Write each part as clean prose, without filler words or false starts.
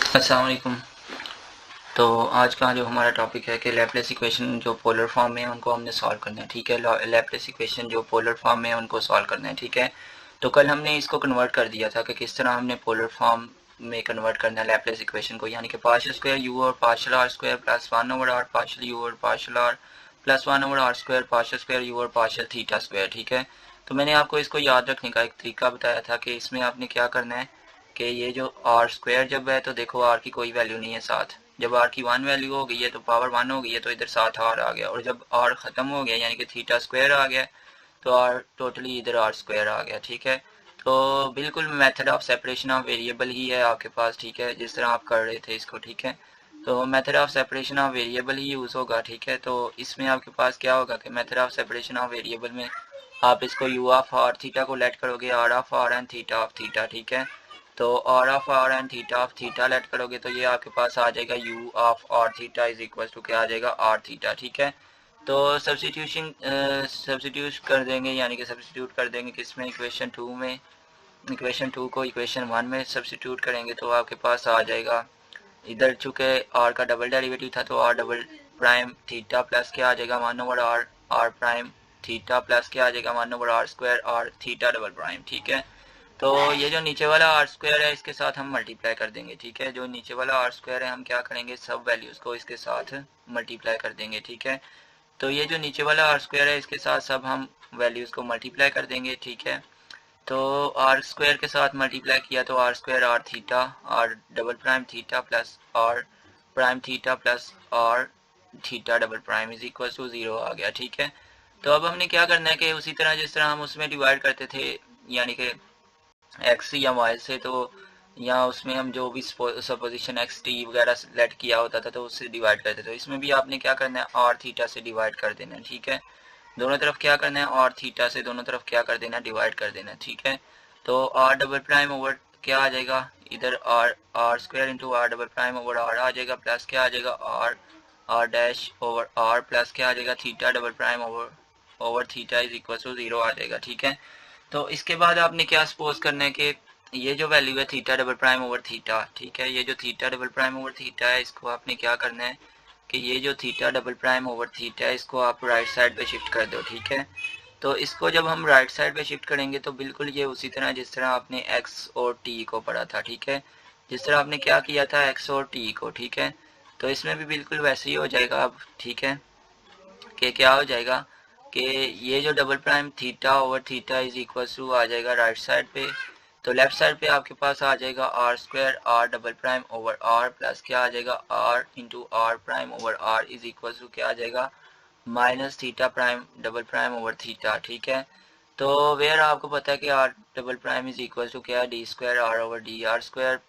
अस्सलाम वालेकुम। तो आज का जो हमारा टॉपिक है कि लैपलेस इक्वेशन जो पोलर फॉर्म में है उनको हमने सॉल्व करना है। ठीक है, लैपलेस इक्वेशन जो पोलर फॉर्म में है उनको सॉल्व करना है। ठीक है, तो कल हमने इसको कन्वर्ट कर दिया था कि किस तरह हमने पोलर फॉर्म में कन्वर्ट करना है लैपलेस इक्वेशन को, यानी कि पार्शियल स्क्वायर यू और partial r square plus 1/r partial u और partial r plus 1/r square partial square u और पार्शियल थीटा स्क्वायर। ठीक है, तो मैंने आपको इसको याद रखने का एक तरीका बताया था कि इसमें आपने क्या करना है कि ये जो आर स्क्वायर जब है तो देखो आर की कोई वैल्यू नहीं है साथ, जब आर की 1 वैल्यू हो गई है तो पावर 1 हो गई है तो इधर साथ आर आ गया, और जब आर खत्म हो गया यानी कि थीटा स्क्वायर आ गया तो आर टोटली इधर आर स्क्वायर आ गया। ठीक है, तो बिल्कुल method of separation of variable ही है आपके पास। ठीक है, जिस तरह आप कर रहे थे इसको। ठीक है, तो method of separation of variable he use होगा। ठीक है, तो इसमें आपके पास क्या होगा कि method of separation of variable में आप इसको यू ऑफ आर थीटा को लेट करोगे r of r and theta of theta. ठीक है, तो r of r and theta of theta let करोगे तो ये आपके पास आ जाएगा u of r theta is equal to क्या आ जाएगा आर थीटा। ठीक है, तो सब्सिट्यूट कर देंगे, यानी कि सब्सिट्यूट कर देंगे किसमें, इक्वेशन 2 में। इक्वेशन 2 को इक्वेशन 1 में सब्सिट्यूट करेंगे तो आपके पास आ जाएगा, इधर चूंकि आर का डबल डेरिवेटिव था तो r double prime theta plus क्या आ जाएगा 1/r are prime theta plus क्या आ जाएगा 1/r square r theta double prime. ठीक है, तो ये जो नीचे वाला आर स्क्वायर है इसके साथ हम मल्टीप्लाई कर देंगे। ठीक है, जो नीचे वाला आर स्क्वायर है हम क्या करेंगे, सब वैल्यूज को इसके साथ मल्टीप्लाई कर देंगे। ठीक है, तो ये जो नीचे वाला आर स्क्वायर है इसके साथ सब हम वैल्यूज को मल्टीप्लाई कर देंगे। ठीक है, तो आर स्क्वायर के साथ मल्टीप्लाई किया तो r square r theta r double prime theta plus r prime theta plus r theta double prime is equal to 0 आ गया। ठीक है, तो अब हमने क्या करना है कि उसी तरह जिस तरह हम उसमें डिवाइड करते थे यानी कि एक्स या वाई से, तो या उसमें हम जो भी सपोजिशन एक्स टी वगैरह सेलेक्ट किया होता था तो उससे डिवाइड करते थे, तो इसमें भी आपने क्या करना है आर थीटा से डिवाइड कर देना है। ठीक है, दोनों तरफ क्या करना है आर थीटा से दोनों तरफ क्या कर देना है डिवाइड कर देना है। ठीक है, तो आर डबल प्राइम ओवर क्या आ जाएगा, इधर r r square into r double prime over r आ जाएगा प्लस क्या आ जाएगा r r dash over r plus क्या आ जाएगा theta double prime over theta is equal to 0 आ जाएगा। ठीक है, तो इसके बाद आपने क्या सपोज करना है कि ये जो वैल्यू है theta double prime over theta, ठीक है, ये जो theta double prime over theta है इसको आपने क्या करना है कि ये जो theta double prime over theta है इसको आप राइट साइड पे शिफ्ट कर दो। ठीक है, तो इसको जब हम राइट साइड पे शिफ्ट करेंगे तो बिल्कुल ये उसी तरह जिस तरह आपने एक्स और टी को पढ़ा था। ठीक है, जिस तरह आपने क्या किया था एक्स और टी को। ठीक है, तो इसमें भी बिल्कुल वैसे ही हो जाएगा अब। ठीक है, कि क्या हो जाएगा कि ये जो double prime theta over theta is equal to आ जाएगा राइट साइड पे, तो लेफ्ट साइड पे आपके पास आ जाएगा r square r double prime over r plus क्या आ जाएगा r into r prime over r is equal to क्या आ जाएगा minus theta prime double prime over theta. ठीक है, तो वेयर आपको पता है कि r double prime is equal to क्या है d square r over d r square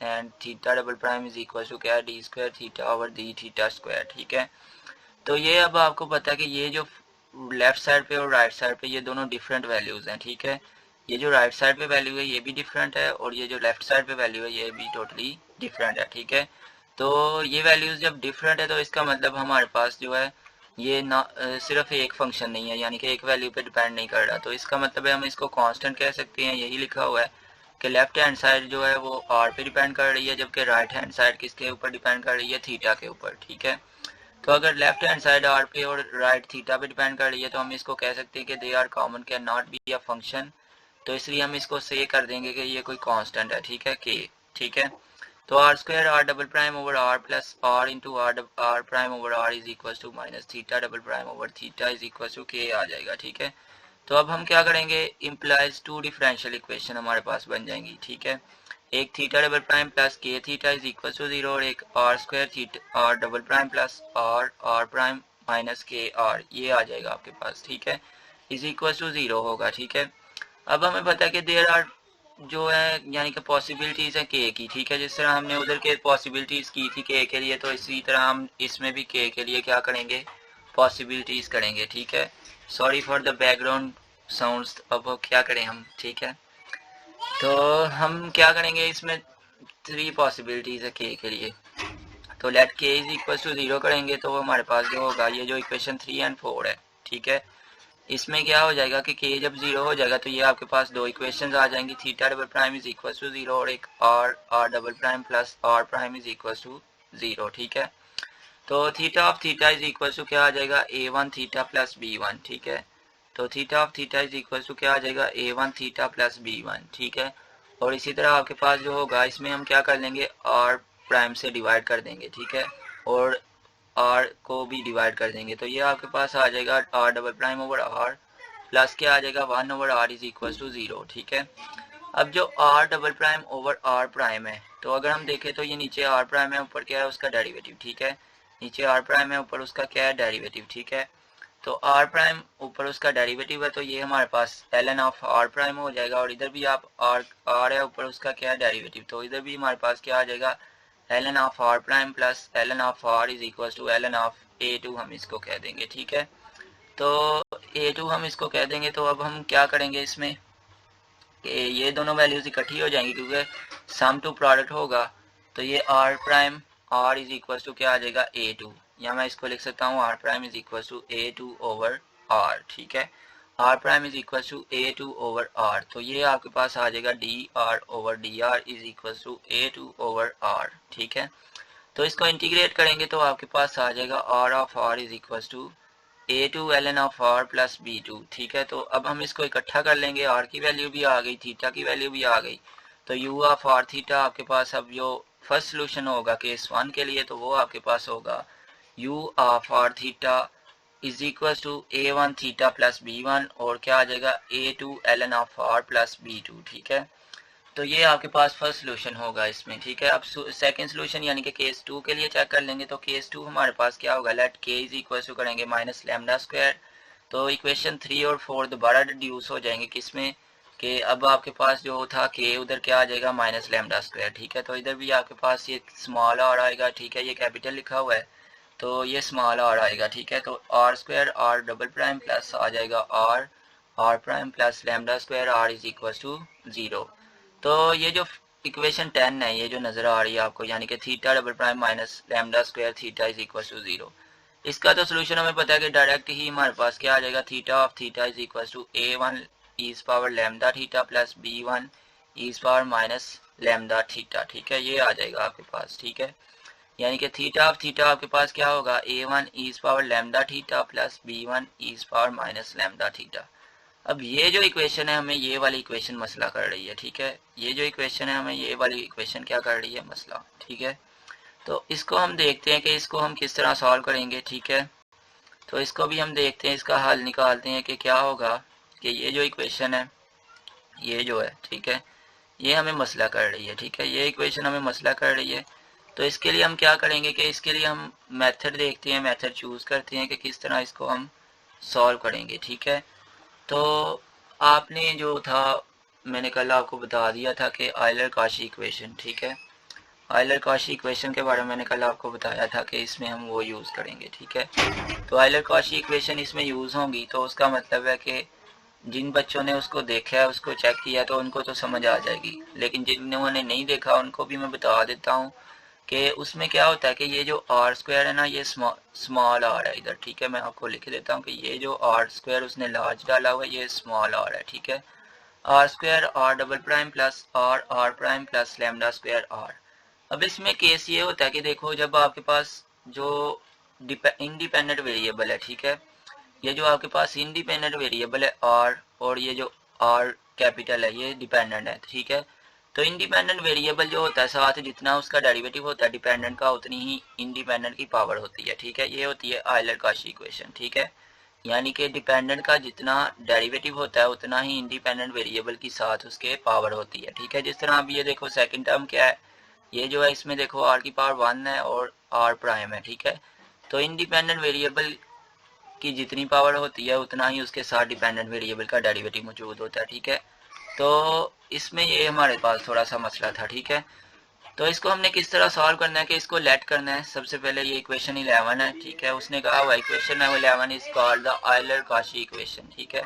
and theta double prime is equal to क्या है d square theta over D theta square. ठीक है, तो ये अब आपको पता है कि ये जो लेफ्ट साइड पे और राइट साइड पे ये दोनों डिफरेंट वैल्यूज हैं। ठीक है, ये जो राइट साइड पे वैल्यू है ये भी डिफरेंट है और ये जो लेफ्ट साइड पे वैल्यू है ये भी टोटली डिफरेंट है। ठीक है, तो ये वैल्यूज जब डिफरेंट है तो इसका मतलब हमारे पास जो है ये ना सिर्फ एक फंक्शन नहीं है, यानी कि एक वैल्यू पे डिपेंड नहीं कर रहा, तो इसका मतलब है हम इसको कांस्टेंट कह सकते हैं। यही लिखा हुआ है कि लेफ्ट हैंड साइड जो है वो आर पे डिपेंड कर रही है जबकि राइट हैंड साइड किसके ऊपर डिपेंड कर रही है थीटा के ऊपर। ठीक है, तो अगर लेफ्ट हैंड साइड आर पे और राइट थीटा पे डिपेंड कर रही है तो हम इसको कह सकते हैं कि they are common can not be a function, तो इसलिए हम इसको से कर देंगे कि ये कोई कांस्टेंट है। ठीक है, के। ठीक है, तो r square r double prime over r plus r into r prime over r is equal to minus theta double prime over theta is equal to k आ जाएगा। ठीक है, तो अब हम क्या करेंगे, इम्प्लाइज टू डिफरेंशियल इक्वेशन हमारे पास बन जाएंगी। ठीक है, एक theta double prime plus k theta is equal to 0 और एक r square theta r double prime plus r r prime minus k r ये आ जाएगा आपके पास। ठीक है, इज इक्वल टू 0 होगा। ठीक है, अब हमें पता है कि देयर आर जो है यानी कि पॉसिबिलिटीज है के की। ठीक है, जिस तरह हमने उधर के पॉसिबिलिटीज की थी के लिए तो इसी तरह हम इसमें भी के लिए क्या करेंगे पॉसिबिलिटीज करेंगे। ठीक है, sorry for the background sounds, अब क्या करें हम। ठीक है, तो हम क्या करेंगे इसमें 3 पॉसिबिलिटीज है के लिए, तो लेट के इज इक्वल टू 0 करेंगे तो हमारे पास जो होगा ये जो इक्वेशन 3 एंड 4 है। ठीक है, इसमें क्या हो जाएगा कि k जब 0 हो जाएगा तो ये आपके पास दो इक्वेशंस आ जाएंगी, theta double prime is equal to 0 और एक r double prime plus r prime is equal to 0, ठीक है। तो theta of theta is equal to क्या आ जाएगा, a1 थीटा प्लस b1, ठीक है। तो theta of theta is equal to क्या आ जाएगा, a1 थीटा प्लस b1, ठीक है। और इसी तरह आपके पास जो होगा इसमें हम क्या कर लेंगे, r प्राइम से डिवाइड कर देंगे, ठीक है, और r को भी डिवाइड कर देंगे। तो ये आपके पास आ जाएगा r double prime over r plus क्या आ जाएगा 1 over r is equal to 0, ठीक है। अब जो r double prime over r prime है, तो अगर हम देखें तो ये नीचे r प्राइम है, ऊपर क्या है उसका डेरिवेटिव, ठीक है। नीचे r प्राइम है, ऊपर उसका क्या है डेरिवेटिव, ठीक है। तो r प्राइम ऊपर उसका डेरिवेटिव है, तो ये हमारे पास ln ऑफ r प्राइम हो जाएगा, और इधर भी आप r है ऊपर उसका क्या है डेरिवेटिव, तो इधर भी हमारे पास क्या आ जाएगा ln of r prime plus ln of r is equal to ln of a2 हम इसको कह देंगे, ठीक है। तो a2 हम इसको कह देंगे। तो अब हम क्या करेंगे इसमें कि ये दोनों वैल्यूज इकट्ठी हो जाएंगी क्योंकि सम टू प्रोडक्ट होगा, तो ये r prime r is equal to क्या आ जाएगा a2, या मैं इसको लिख सकता हूँ r prime is equal to a2 over r, ठीक है। r prime is equal to a2 over r, तो ये आपके पास आ जाएगा dr over dr is equal to a2 over r, ठीक है। तो इसको इंटीग्रेट करेंगे तो आपके पास आ जाएगा r of r is equal to a2 ln of r plus b2, ठीक है। तो अब हम इसको इकट्ठा कर लेंगे, r की वैल्यू भी आ गई, थीटा की वैल्यू भी आ गई, तो u ऑफ r थीटा आपके पास अब जो फर्स्ट सोल्यूशन होगा केस 1 के लिए, तो वो आपके पास होगा u of r theta is equal to a1 theta plus b1 और क्या आ जाएगा a2 ln of r plus b2, ठीक है। तो ये आपके पास फर्स्ट सोल्यूशन होगा इसमें, ठीक है। अब सेकंड सोल्यूशन यानी कि केस 2 के लिए चेक कर लेंगे। तो केस 2 हमारे पास क्या होगा, let k is equal to करेंगे माइनस लैम्डा स्क्वायर, तो इक्वेशन 3 और 4 दोबारा रिड्यूस हो जाएंगे किसमें, कि अब आपके पास जो था k उधर क्या आ जाएगा माइनस लैम्डा स्क्वायर, ठीक है। तो इधर भी आपके पास ये स्मॉल r आएगा, ठीक है, ये कैपिटल लिखा हुआ है तो ये स्मॉल r आएगा, ठीक है। तो r square r double prime plus आ जाएगा r prime plus lambda square r is equal to 0। तो ये जो इक्वेशन 10 है, ये जो नजर आ रही है आपको, यानी कि theta double prime minus lambda square theta is equal to 0, इसका तो सोल्यूशन हमें पता है कि डायरेक्ट ही हमारे पास क्या आ जाएगा, theta of theta is equal to a1 is power lambda theta plus b1 is power minus lambda theta, ठीक है, ये आ जाएगा आपके पास, ठीक है। यानी कि थीटा ऑफ थीटा आपके पास क्या होगा, a1 is power lambda theta plus b1 is power minus lambda theta. अब ये जो इक्वेशन है हमें ये वाली इक्वेशन मसला कर रही है, ठीक है। ये जो इक्वेशन है हमें ये वाली इक्वेशन क्या कर रही है, मसला, ठीक है। तो इसको हम देखते हैं कि इसको हम किस तरह सॉल्व करेंगे, ठीक है। तो इसको भी हम देखते हैं, इसका हल निकालते हैं कि क्या होगा कि ये जो इक्वेशन है ये जो है, ठीक है, ये हमें मसला कर रही है, ठीक है, ये इक्वेशन हमें मसला कर रही है। तो इसके लिए हम क्या करेंगे कि इसके लिए हम मेथड देखते हैं, मेथड चूज करते हैं कि किस तरह इसको हम सॉल्व करेंगे, ठीक है। तो आपने जो था मैंने कल आपको बता दिया था कि आयलर काशी इक्वेशन, ठीक है, आयलर काशी इक्वेशन के बारे में मैंने कल आपको बताया था कि इसमें हम वो यूज़ करेंगे, ठीक है। तो आयलर काशी इक्वेशन इसमें यूज़ होंगी, तो उसका मतलब है कि जिन बच्चों ने उसको देखा है, उसको चेक किया, तो उनको तो समझ आ जाएगी, लेकिन जिन्होंने नहीं देखा उनको भी मैं बता देता हूँ कि उसमें क्या होता है कि ये जो आर स्क्वायर है ना, ये स्मॉल आर है इधर, ठीक है। मैं आपको लिख देता हूँ कि ये जो आर स्क्वायर उसने लार्ज डाला हुआ है, ये स्मॉल आर है, ठीक है। R square r double prime plus r prime plus lambda square r. अब इसमें केस ये होता है कि देखो जब आपके पास जो इंडिपेंडेंट वेरिएबल है, ठीक है, ये जो आपके पास इंडिपेंडेंट वेरिएबल है आर, और ये जो आर कैपिटल है ये डिपेंडेंट है, ठीक है। तो इंडिपेंडेंट वेरिएबल जो होता है साथ जितना उसका डेरिवेटिव होता है डिपेंडेंट का, उतनी ही इंडिपेंडेंट की पावर होती है, ठीक है। ये होती है आयलर काशी इक्वेशन, ठीक है। यानी कि डिपेंडेंट का जितना डेरिवेटिव होता है उतना ही इंडिपेंडेंट वेरिएबल की साथ उसके पावर होती है, ठीक है। जिस तरह अब ये देखो सेकंड टर्म क्या है, ये जो है इसमें देखो आर की पावर 1 है और आर प्राइम है, ठीक है। तो इंडिपेंडेंट वेरिएबल की जितनी पावर होती है उतना ही उसके साथ डिपेंडेंट वेरिएबल का डेरिवेटिव मौजूद होता है, ठीक है। तो इसमें ये हमारे पास थोड़ा सा मसला था, ठीक है। तो इसको हमने किस तरह सॉल्व करना है कि इसको लेट करना है। सबसे पहले ये इक्वेशन 11 है, ठीक है, उसने कहा हुआ equation 11 is called the Euler Cauchy equation, ठीक है,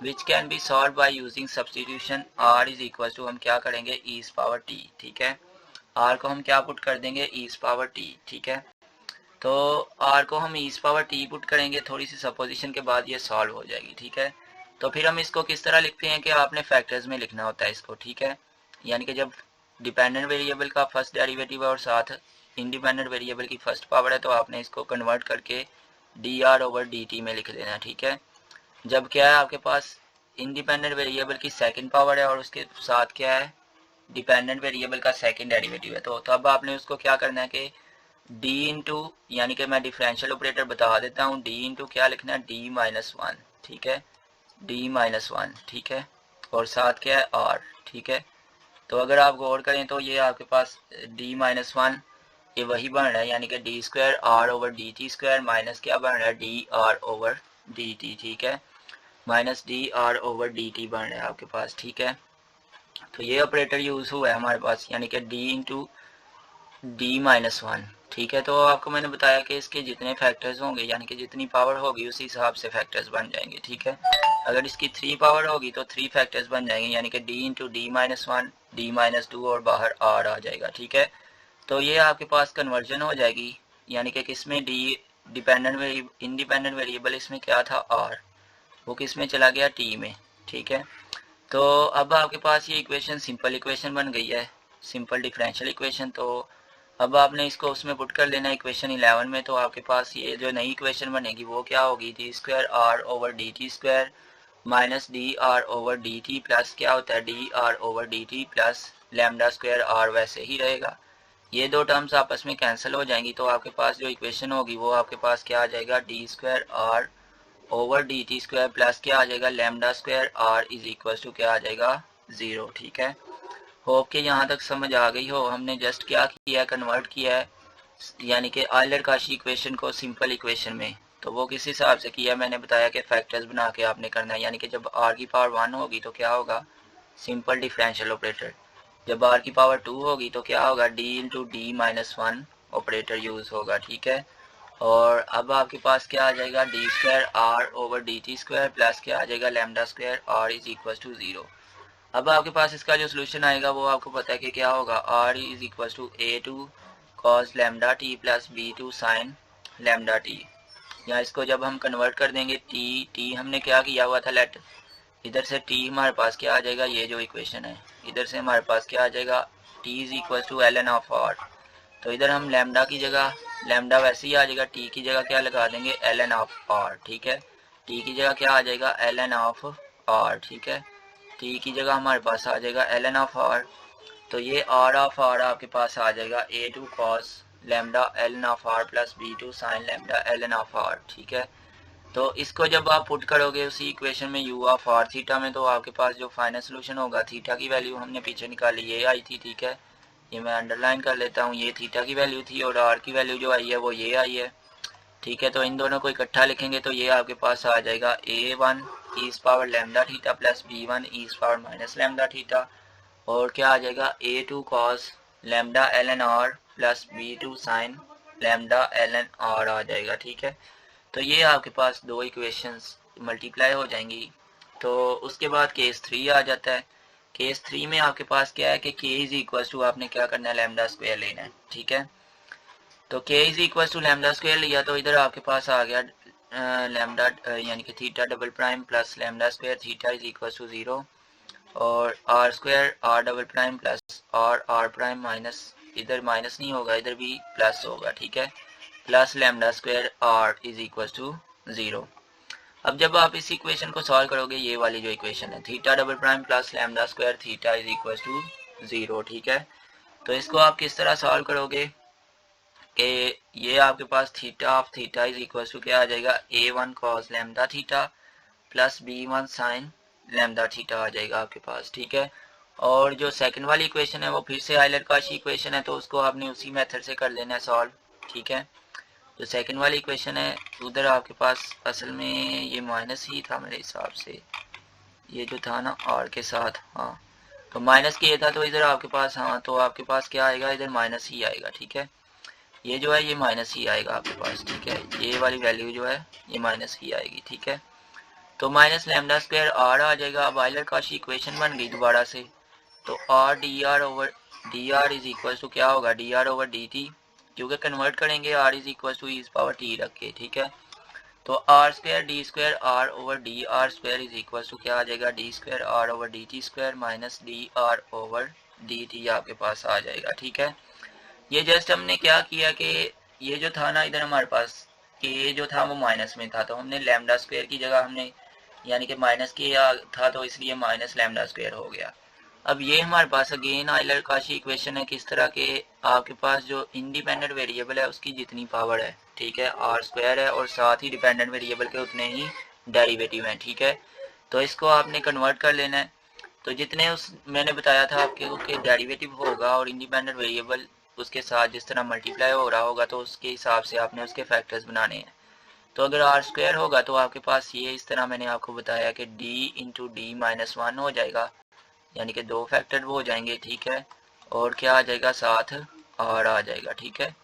which can be solve by using substitution. R is equal to हम क्या करेंगे e पावर t, ठीक है, आर को हम क्या पुट कर देंगे e पावर t, ठीक है। तो आर को हम ईज पावर टी पुट करेंगे, थोड़ी सी सपोजिशन के बाद ये सॉल्व हो जाएगी, ठीक है। तो फिर हम इसको किस तरह लिखते हैं कि आपने फैक्टर्स में लिखना होता है इसको, ठीक है। यानी कि जब डिपेंडेंट वेरिएबल का फर्स्ट डेरिवेटिव है और साथ इंडिपेंडेंट वेरिएबल की फर्स्ट पावर है, तो आपने इसको कन्वर्ट करके D r over d T में लिख देना है, ठीक है। जब क्या है आपके पास इंडिपेंडेंट वेरिएबल की सेकंड पावर है और उसके साथ क्या है डिपेंडेंट वेरिएबल का सेकंड डेरिवेटिव है, तो तब आपने उसको क्या करना है कि d इंटू, यानी कि मैं डिफरेंशियल ऑपरेटर बता देता हूँ, d इंटू क्या लिखना है d-1, ठीक है, d-1, ठीक है, और साथ क्या है r, ठीक है। तो अगर आप गौर करें तो ये आपके पास d-1 ये वही बन रहा है, यानी कि d square r over d t square minus क्या बन रहा है d r over d t, ठीक है, minus d r over d t बन रहा है आपके पास, ठीक है। तो ये ऑपरेटर यूज हुआ है हमारे पास, यानी कि d इंटू d-1, ठीक है। तो आपको मैंने बताया कि इसके जितने फैक्टर्स होंगे, यानी कि जितनी पावर होगी उसी हिसाब से फैक्टर्स बन जाएंगे, ठीक है। अगर इसकी 3 पावर होगी तो 3 फैक्टर्स बन जाएंगे, यानी कि d इंटू d-1, d-2 और बाहर r आ जाएगा, ठीक है। तो ये आपके पास कन्वर्जन हो जाएगी, यानी कि किसमें d इंडिपेंडेंट वेरिएबल इसमें क्या था r, वो किस में चला गया t में, ठीक है। तो अब आपके पास ये इक्वेशन सिंपल इक्वेशन बन गई है, सिंपल डिफरेंशियल इक्वेशन। तो अब आपने इसको उसमें पुट कर लेना इक्वेशन 11 में, तो आपके पास ये जो नई इक्वेशन बनेगी वो क्या होगी, d square r over d t square minus d r over d t plus क्या होता है d r over d t plus lambda square r वैसे ही रहेगा। ये दो टर्म्स आपस में कैंसिल हो जाएंगी, तो आपके पास जो इक्वेशन होगी वो आपके पास क्या आ जाएगा d square r over d t square plus क्या आ जाएगा lambda square r is equal to क्या आ जाएगा 0, ठीक है। होप के यहाँ तक समझ आ गई हो। हमने जस्ट क्या किया है, कन्वर्ट किया है यानी कि आयलर काशी इक्वेशन को सिंपल इक्वेशन में। तो वो किस हिसाब से किया मैंने बताया कि फैक्टर्स बना के आपने करना है, यानी कि जब r की पावर 1 होगी तो क्या होगा सिंपल डिफरेंशियल ऑपरेटर, जब r की पावर 2 होगी तो क्या होगा d into d-1 operator use होगा, ठीक है। और अब आपके पास क्या आ जाएगा d square r over d t square plus क्या आ जाएगा lambda square r is equal to 0। अब आपके पास इसका जो सोल्यूशन आएगा वो आपको पता है कि क्या होगा r is equal to a2 cos lambda t plus b2 sine lambda t. या इसको जब हम कन्वर्ट कर देंगे t हमने क्या किया हुआ था लेट, इधर से t हमारे पास क्या आ जाएगा, ये जो इक्वेशन है इधर से हमारे पास क्या आ जाएगा t is equal to ln of r। तो इधर हम लैम्डा की जगह लैम्डा वैसे ही आ जाएगा, t की जगह क्या लगा देंगे ln ऑफ r, ठीक है। t की जगह क्या आ जाएगा ln ऑफ r, ठीक है। t की जगह हमारे पास आ जाएगा ln ऑफ r। तो ये r ऑफ r आपके पास आ जाएगा a2 cos lambda ln of r plus b2 sine lambda ln of r, ठीक है। तो इसको जब आप पुट करोगे उसी इक्वेशन में u ऑफ r थीटा में, तो आपके पास जो फाइनल सोल्यूशन होगा, थीटा की वैल्यू हमने पीछे निकाली ये आई थी, ठीक है, ये मैं अंडरलाइन कर लेता हूँ, ये थीटा की वैल्यू थी और r की वैल्यू जो आई है वो ये आई है, ठीक है। तो इन दोनों को इकट्ठा लिखेंगे तो ये आपके पास आ जाएगा a1 e's power lambda theta plus b1 e's power minus lambda theta, और क्या आ जाएगा a2 cos lambda ln r plus b2 sine lambda ln r आ जाएगा, ठीक है। तो ये आपके पास दो इक्वेशंस मल्टीप्लाई हो जाएंगी। तो उसके बाद केस 3 आ जाता है। केस 3 में आपके पास क्या है कि k इज इक्वल टू आपने क्या करना है लैम्डा स्क्वायर लेना है, ठीक है। तो k is equal to lambda square लिया तो इधर आपके पास आ गया लैम्डा यानी कि theta double prime plus lambda square theta is equal to 0 और r square r double prime plus r prime minus, इधर माइनस नहीं होगा इधर भी प्लस होगा, ठीक है, plus lambda square r is equal to 0। अब जब आप इस इक्वेशन को सॉल्व करोगे, ये वाली जो इक्वेशन है theta double prime plus lambda square theta is equal to 0, ठीक है। तो इसको आप किस तरह सॉल्व करोगे कि ये आपके पास theta of theta is equal to क्या आ जाएगा a1 cos lambda theta plus b1 sine lambda theta आ जाएगा आपके पास, ठीक है। और जो सेकंड वाली इक्वेशन है वो फिर से आयलर काशी इक्वेशन है, तो उसको आपने उसी मेथड से कर लेना है सॉल्व, ठीक है। जो सेकंड वाली इक्वेशन है उधर आपके पास असल में ये माइनस ही था मेरे हिसाब से, ये जो था ना r के साथ, हाँ तो माइनस किया था, तो इधर आपके पास हाँ तो आपके पास क्या आएगा इधर माइनस ही आएगा, ठीक है। ये जो है ये माइनस ही आएगा आपके पास, ठीक है, ये वाली वैल्यू जो है ये माइनस ही आएगी, ठीक है। तो माइनस लैम्डा स्क्वायर r आ जाएगा। अब आयलर काशी इक्वेशन बन गई दोबारा से, तो r d r over d r is equal to क्या होगा d r over d t क्योंकि कन्वर्ट करेंगे r is equal to e's power t रख के, ठीक है। तो r square d square r over d r square is equal to क्या आ जाएगा, d square r over d t square minus d r over d t आपके पास आ जाएगा, ठीक है। ये जस्ट हमने क्या किया कि ये जो था ना इधर हमारे पास के जो था वो माइनस में था, तो हमने लैम्डा स्क्वायर की जगह हमने यानी कि माइनस के था तो इसलिए माइनस लैम्डा स्क्वायर हो गया। अब ये हमारे पास अगेन आइलर काशी इक्वेशन है, किस तरह के आपके पास जो इंडिपेंडेंट वेरिएबल है उसकी जितनी पावर है, ठीक है, आर स्क्वायर है और साथ ही डिपेंडेंट वेरिएबल के उतने ही डेरिवेटिव हैं, ठीक है। तो इसको आपने कन्वर्ट कर लेना है। तो जितने उस मैंने बताया था आपके कि डेरिवेटिव होगा और इंडिपेंडेंट वेरिएबल उसके साथ जिस तरह मल्टीप्लाई हो रहा होगा तो उसके हिसाब से आपने उसके फैक्टर्स बनाने हैं। तो अगर आर स्क्वायर होगा तो आपके पास ये इस तरह मैंने आपको बताया कि D into D minus one हो जाएगा, यानी कि 2 फैक्टर वो हो जाएंगे, ठीक है। और क्या आ जाएगा, साथ आर आ जाएगा, ठीक है।